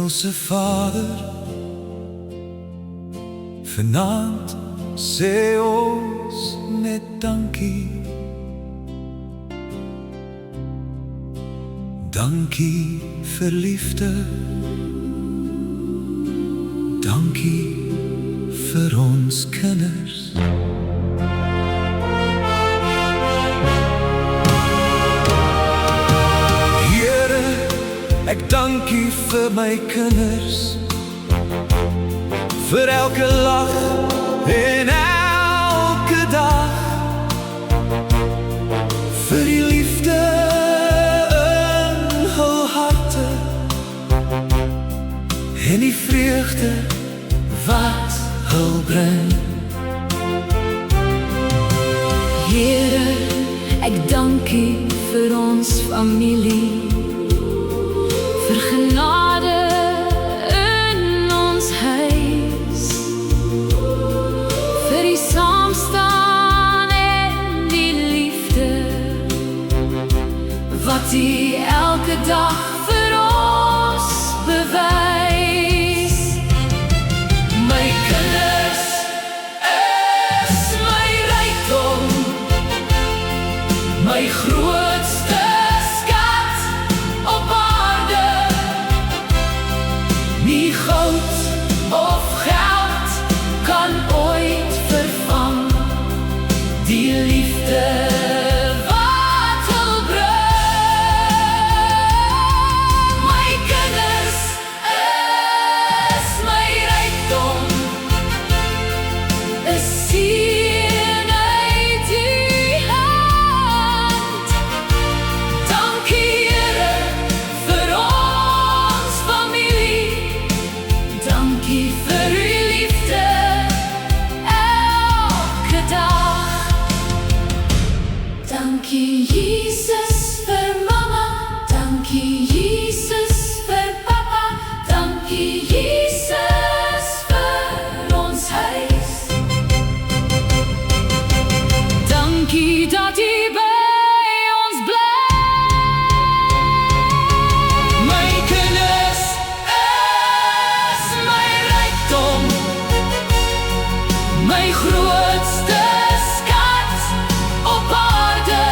Hemelse Vader, vanaand sê ons net dankie. Dankie vir liefde, dankie vir ons kinders. Here, ek dankie vir my kinders, vir elke lag en elke dag, vir die liefde in hul harte en die vreugde wat hul bring. Here, ek dankie vir ons familie, vir genade in ons huis, vir die saamstaan en die liefde wat U elke dag vir ons bewys. My kinders is my rykdom, my grootste skat op aarde. Nie goud of geld kan ooit vervang die liefde wat hul bring. My kinders is my rykdom, 'n seën uit U hand. Dankie Here vir ons familie, dankie vir U liefde elke dag. Dankie Jesus vir mama, dankie Jesus vir papa, dankie Jesus vir ons huis. Dankie dat U by ons bly. My kinders is my rykdom, my grootste skat op aarde.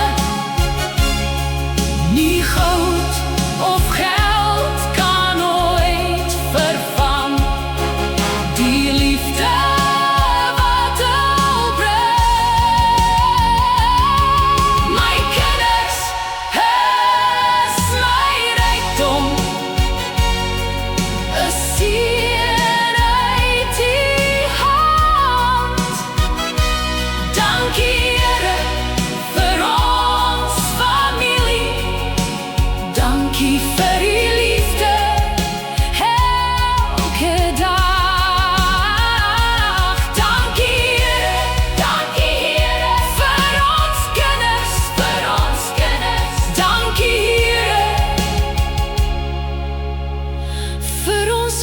Nie goud of geld kan ooit vervang die liefde wat hul bring. My kinders is my rykdom, 'n seën uit U hand. Dankie Here vir ons familie, dankie vir U liefde elke dag. Dankie Here vir ons kinders, dankie Here vir ons